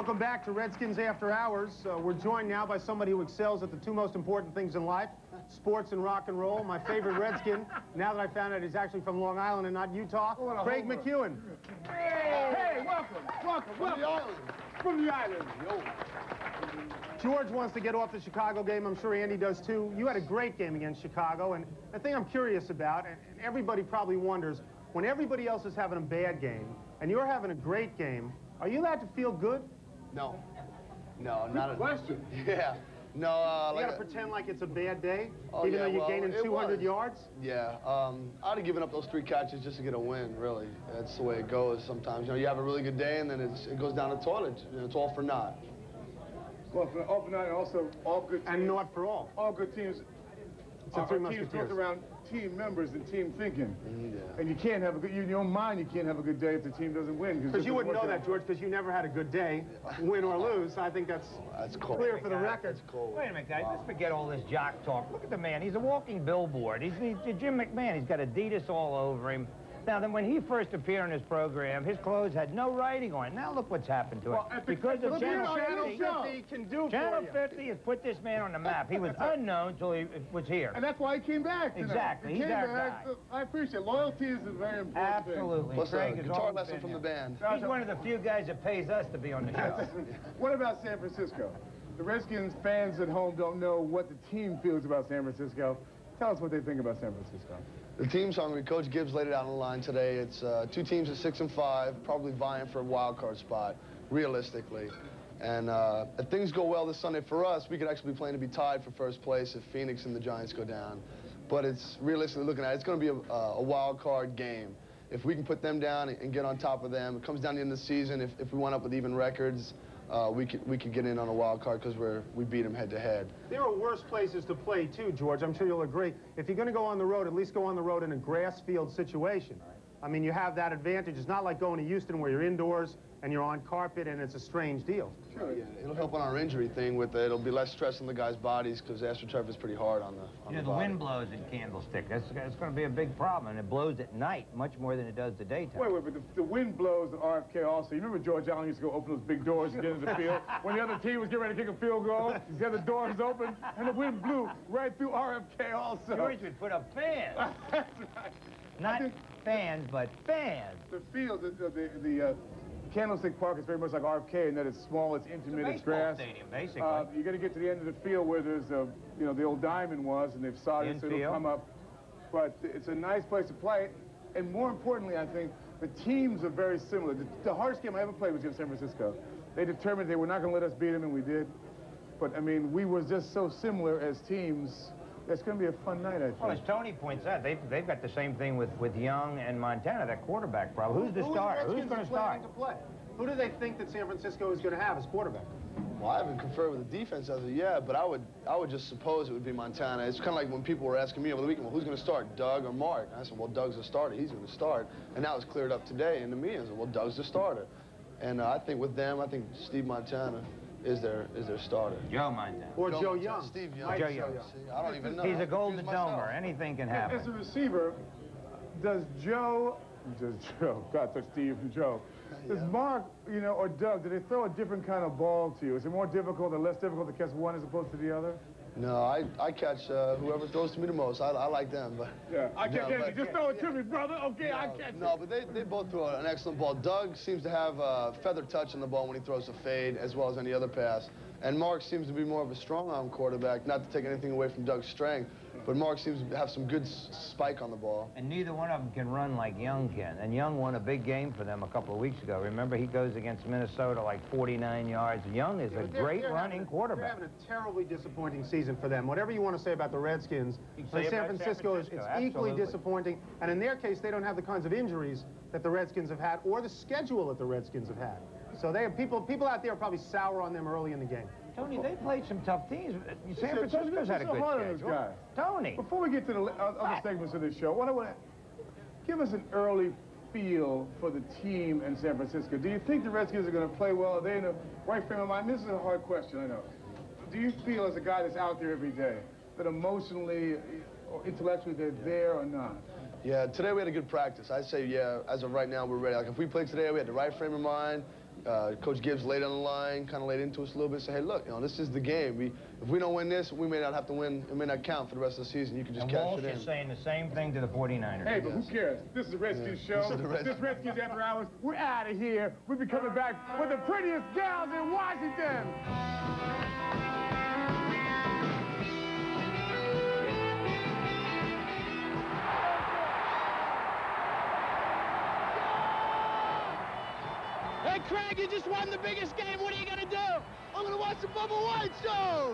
Welcome back to Redskins After Hours. We're joined now by somebody who excels at the two most important things in life, sports and rock and roll. My favorite Redskin, now that I found out he's actually from Long Island and not Utah, Craig McEwen. Hey, welcome. From the island. From the island. Yo. George wants to get off the Chicago game. I'm sure Andy does too. You had a great game against Chicago, and the thing I'm curious about, and everybody probably wonders, when everybody else is having a bad game and you're having a great game, are you allowed to feel good? No, not a question. Yeah, no. You gotta pretend like it's a bad day, even though you're gaining 200 yards. Yeah, I'd have given up those 3 catches just to get a win. Really, that's the way it goes sometimes. You know, you have a really good day, and then it goes down the toilet. You know, it's all for naught. Well, all for naught, and also all good teams. And not for all. All good teams. Our teams built around team members and team thinking. Yeah. And you can't have a good, in your own mind, you can't have a good day if the team doesn't win. Because you wouldn't know that, George, because you never had a good day, win or lose. I think that's cold. Clear for the record. That's cold. Wait a minute, guys. Let's forget all this jock talk. Look at the man. He's a walking billboard. He's Jim McMahon. He's got Adidas all over him. Now, then, when he first appeared on his program, his clothes had no writing on it. Now look what's happened to it. Because of Channel 50, can do Channel 50 has put this man on the map. He was unknown until he was here. And that's why he came back tonight. Exactly. He's our guy. I appreciate it. Loyalty is a very important Absolutely. thing. Plus a guitar lesson from the band. He's one of the few guys that pays us to be on the show. What about San Francisco? The Redskins fans at home don't know what the team feels about San Francisco. Tell us what they think about San Francisco. The team's hungry. Coach Gibbs laid it out on the line today. It's 2 teams at 6 and 5, probably vying for a wild card spot, realistically. And if things go well this Sunday for us, we could actually be playing to be tied for first place if Phoenix and the Giants go down. But it's realistically looking at it, it's going to be a wild card game. If we can put them down and get on top of them, it comes down to the end of the season. If we wind up with even records, we could get in on a wild card because we beat them head to head. There are worse places to play too, George. I'm sure you'll agree. If you're going to go on the road, at least go on the road in a grass field situation. I mean, you have that advantage. It's not like going to Houston where you're indoors and you're on carpet and it's a strange deal. Sure, yeah. It'll help on our injury thing with it. It'll be less stress on the guys' bodies because AstroTurf is pretty hard on the the wind blows in Candlestick. That's going to be a big problem, and it blows at night much more than it does the daytime. Wait, but the wind blows at RFK also. You remember George Allen used to go open those big doors to get into the field? When the other team was getting ready to kick a field goal, he had the doors open, and the wind blew right through RFK also. George would put up fans. That's right. Not fans, but fans. The field, the Candlestick Park is very much like RFK in that it's small, it's intimate, it's grass. Stadium, basically. You got to get to the end of the field where there's the old diamond was, and they've sodded it so it'll come up. But it's a nice place to play, and more importantly, I think the teams are very similar. The hardest game I ever played was against San Francisco. They determined they were not going to let us beat them, and we did. But I mean, we were just so similar as teams. It's going to be a fun night, I think. Well, as Tony points out, they've got the same thing with Young and Montana, that quarterback problem. Who's the starter? Who's going to start? Who do they think that San Francisco is going to have as quarterback? Well, I haven't conferred with the defense as of yet, but I would just suppose it would be Montana. It's kind of like when people were asking me over the weekend, well, who's going to start, Doug or Mark? And I said, well, Doug's the starter. He's going to start. And now it's cleared up today in the meetings. Well, Doug's the starter. And I think with them, I think Steve Montana is their starter. Joe Montana. Or Joe Young. Steve Young. Joe Young. See, I don't even know. He's a golden domer. Anything can happen. As a receiver, does Joe, God, took Steve and Joe. Does Mark, or Doug, do they throw a different kind of ball to you? Is it more difficult or less difficult to catch one as opposed to the other? No, I catch whoever throws to me the most. I like them, but yeah, I catch anything. Just throw it to me, brother. Okay, I catch it. No, but they both throw an excellent ball. Doug seems to have a feather touch on the ball when he throws a fade, as well as any other pass. And Mark seems to be more of a strong-arm quarterback, not to take anything away from Doug's strength, but Mark seems to have some good spike on the ball. And neither one of them can run like Young can. And Young won a big game for them a couple of weeks ago. Remember, he goes against Minnesota like 49 yards. Young is a great running quarterback. They're having a terribly disappointing season for them. Whatever you want to say about the Redskins, San Francisco is equally disappointing. And in their case, they don't have the kinds of injuries that the Redskins have had or the schedule that the Redskins have had. So they have people out there are probably sour on them early in the game. Tony, they played some tough teams. San Francisco's had a good schedule. Tony. Before we get to the other segments of this show, I want to give us an early feel for the team in San Francisco. Do you think the Redskins are going to play well? Are they in the right frame of mind? This is a hard question, I know. Do you feel, as a guy that's out there every day, that emotionally or intellectually they're there or not? Yeah, today we had a good practice. I'd say, yeah, as of right now, we're ready. Like, if we played today, we had the right frame of mind. Coach Gibbs laid on the line, kind of laid into us a little bit, say, hey, look, this is the game. If we don't win this, we may not have to win. It may not count for the rest of the season. You can just cash Walsh it in. is saying the same thing to the 49ers. Hey, but who cares? This is the Redskins show. This is Redskins After Hours. We're out of here. We'll be coming back with the prettiest gals in Washington. Hey, Craig, you just won the biggest game. What are you going to do? I'm going to watch the Bubba White Show.